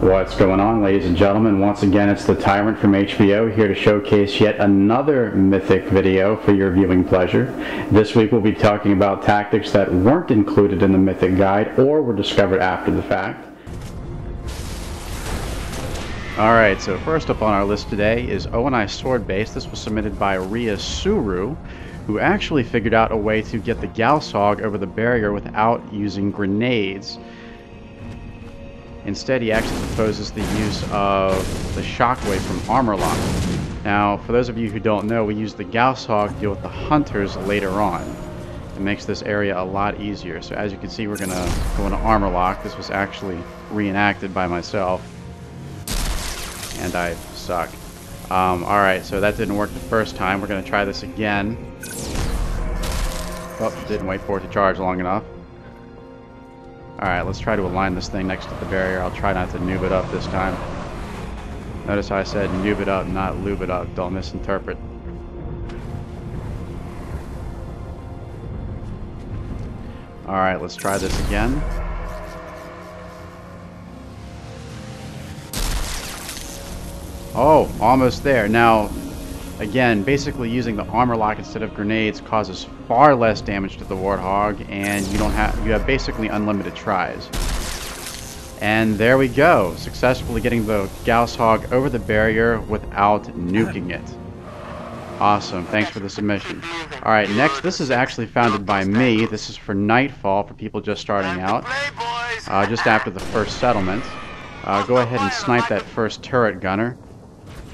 What's going on, ladies and gentlemen? Once again, it's the Tyrant from HBO here to showcase yet another Mythic video for your viewing pleasure. This week we'll be talking about tactics that weren't included in the Mythic guide or were discovered after the fact. Alright, so first up on our list today is ONI Sword Base. This was submitted by Ria Suru, who actually figured out a way to get the Galshog over the barrier without using grenades. Instead, he actually proposes the use of the Shockwave from Armor Lock. Now, for those of you who don't know, we use the Galshog to deal with the Hunters later on. It makes this area a lot easier. So as you can see, we're going to go into Armor Lock. This was actually reenacted by myself. And I suck. Alright, so that didn't work the first time. We're going to try this again. Oh, didn't wait for it to charge long enough. Alright, let's try to align this thing next to the barrier. I'll try not to noob it up this time. Notice how I said noob it up, not lube it up. Don't misinterpret. Alright, let's try this again. Oh, almost there. Now, again, basically using the Armor Lock instead of grenades causes far less damage to the Warthog, and you have basically unlimited tries. And there we go, successfully getting the Galshog over the barrier without nuking it. Awesome, thanks for the submission. Alright, next, this is actually founded by me. This is for Nightfall, for people just starting out. Just after the first settlement. Go ahead and snipe that first turret gunner.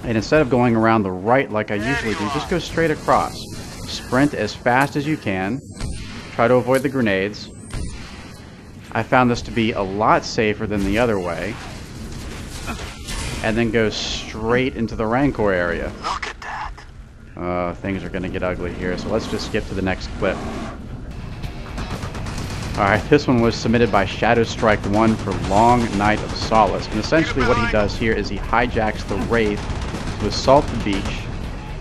And instead of going around the right like I usually do, just go straight across. Sprint as fast as you can. Try to avoid the grenades. I found this to be a lot safer than the other way. And then go straight into the Rancor area. Look at that. Things are going to get ugly here, so let's just skip to the next clip. Alright, this one was submitted by Shadow Strike 1 for Long Night of Solace. And essentially what he does here is he hijacks the Wraith to assault the beach.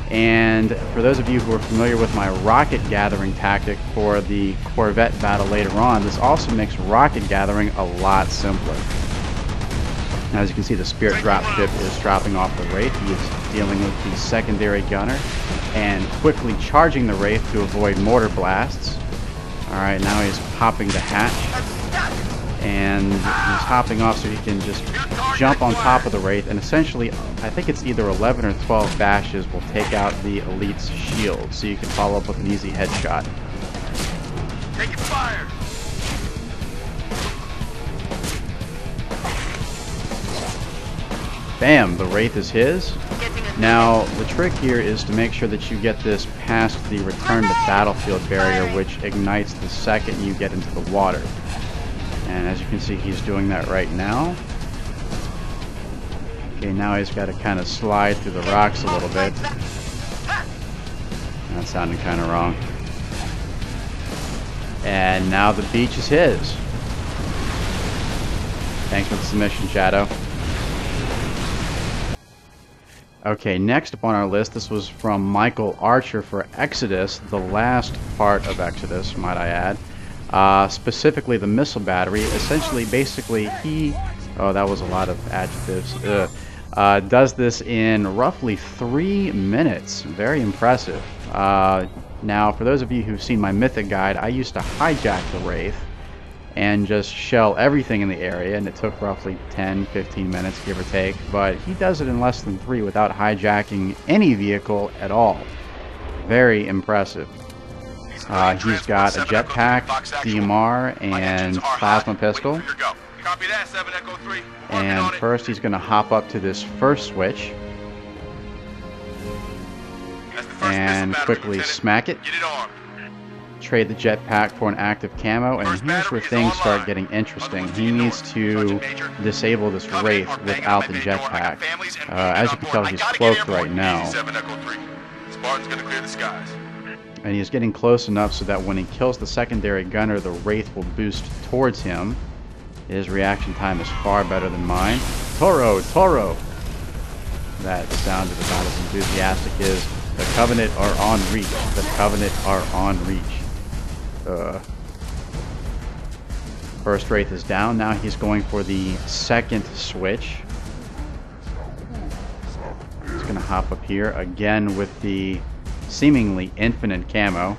And for those of you who are familiar with my rocket gathering tactic for the Corvette battle later on, this also makes rocket gathering a lot simpler. Now, as you can see, the Spirit Dropship is dropping off the Wraith. He is dealing with the secondary gunner and quickly charging the Wraith to avoid mortar blasts. Alright, now he's popping the hatch. And he's hopping off so he can just jump on top of the Wraith, and essentially, I think it's either 11 or 12 bashes will take out the Elite's shield, so you can follow up with an easy headshot. Taking fire. Bam! The Wraith is his. Now, the trick here is to make sure that you get this past the return to battlefield barrier, which ignites the second you get into the water. And as you can see, he's doing that right now. Okay, now he's got to kind of slide through the rocks a little bit. That sounded kind of wrong. And now the beach is his. Thanks for the submission, Shadow. Okay, next up on our list, this was from Michael Archer for Exodus, the last part of Exodus, might I add. Specifically the missile battery. Essentially, basically, oh, that was a lot of adjectives. Does this in roughly 3 minutes. Very impressive. Now, for those of you who've seen my Mythic guide, I used to hijack the Wraith and just shell everything in the area, and it took roughly 10-15 minutes, give or take, but he does it in less than 3 without hijacking any vehicle at all. Very impressive. He's got a jetpack, DMR, and plasma pistol. And first he's going to hop up to this first switch and quickly smack it. Trade the jetpack for an active camo, and here's where things start getting interesting. He needs to disable this Wraith without the jetpack. As you can tell, he's cloaked right now. And he's getting close enough so that when he kills the secondary gunner, the Wraith will boost towards him. His reaction time is far better than mine. Toro! Toro! That sounded about as enthusiastic as the Covenant are on reach. The Covenant are on reach. First Wraith is down. Now he's going for the second switch. He's going to hop up here again with the seemingly infinite camo.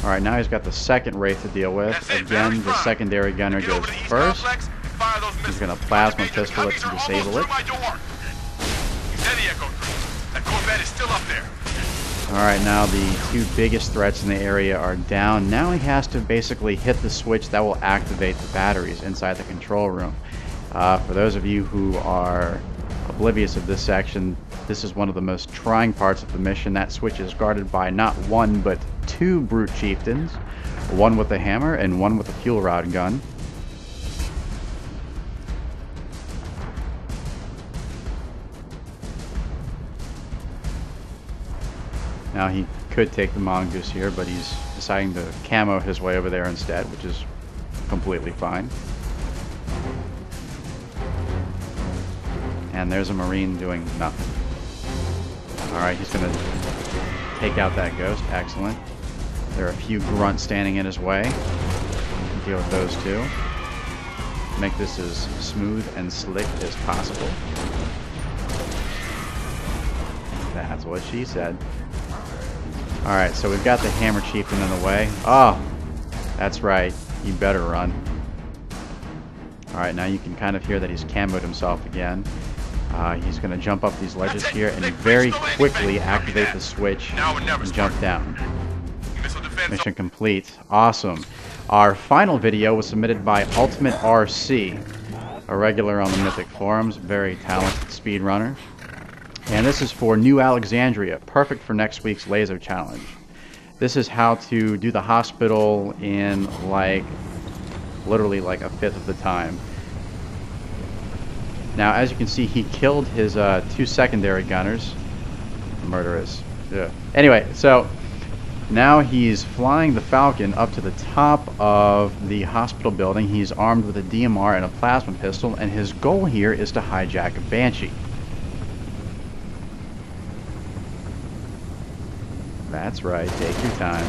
Alright, now he's got the second Wraith to deal with. Again, the secondary gunner goes first. He's going to plasma pistol it to disable it. Alright, now the two biggest threats in the area are down. Now he has to basically hit the switch that will activate the batteries inside the control room. For those of you who are oblivious of this section, this is one of the most trying parts of the mission. That switch is guarded by not one, but two brute chieftains. One with a hammer and one with a fuel rod gun. Now he could take the mongoose here, but he's deciding to camo his way over there instead, which is completely fine. And there's a Marine doing nothing. Alright, he's going to take out that ghost. Excellent. There are a few grunts standing in his way. Deal with those two. Make this as smooth and slick as possible. That's what she said. Alright, so we've got the Hammer Chieftain in the way. Oh, that's right. You better run. Alright, now you can kind of hear that he's camoed himself again. He's going to jump up these ledges here and very quickly activate the switch and jump down. Mission complete. Awesome. Our final video was submitted by Ultimate RC, a regular on the Mythic forums, very talented speedrunner. And this is for New Alexandria, perfect for next week's laser challenge. This is how to do the hospital in literally like a fifth of the time. Now, as you can see, he killed his two secondary gunners. Murderous. Yeah. Anyway, so now he's flying the Falcon up to the top of the hospital building. He's armed with a DMR and a plasma pistol, and his goal here is to hijack a Banshee. That's right, take your time.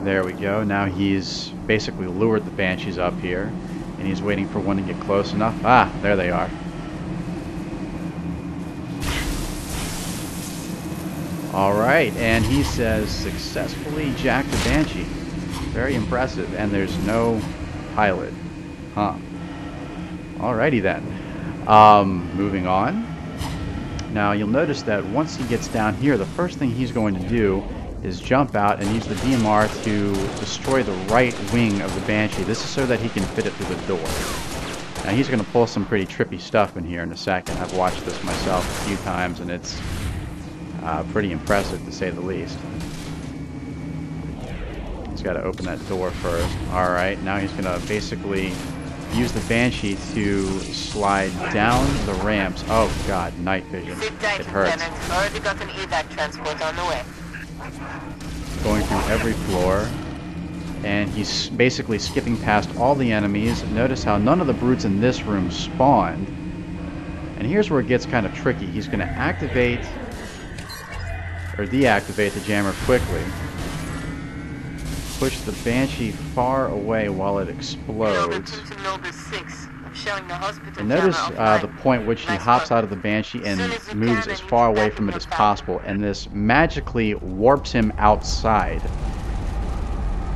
There we go. Now he's basically lured the Banshees up here, and he's waiting for one to get close enough. Ah, there they are. Alright, and he says successfully jacked the Banshee. Very impressive, and there's no pilot. Huh. Alrighty then. Moving on. Now you'll notice that once he gets down here, the first thing he's going to do is jump out and use the DMR to destroy the right wing of the Banshee. This is so that he can fit it through the door. Now he's going to pull some pretty trippy stuff in here in a second. I've watched this myself a few times, and it's pretty impressive to say the least. He's got to open that door first. Alright, now he's going to basically use the Banshee to slide down the ramps. Oh god, night vision. It hurts. Already got an evac transport on the way. Going through every floor, and he's basically skipping past all the enemies. Notice how none of the brutes in this room spawned. And here's where it gets kind of tricky. He's going to activate or deactivate the jammer quickly. Push the Banshee far away while it explodes. And notice the point which he hops out of the Banshee and moves as far away from it as possible, and this magically warps him outside,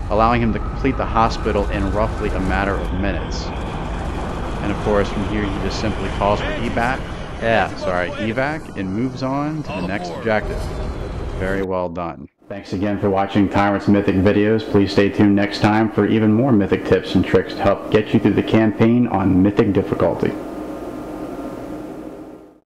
allowing him to complete the hospital in roughly a matter of minutes. And of course, from here he just simply calls for evac, and moves on to the next objective. Very well done. Thanks again for watching Tyrant's Mythic videos. Please stay tuned next time for even more Mythic tips and tricks to help get you through the campaign on Mythic difficulty.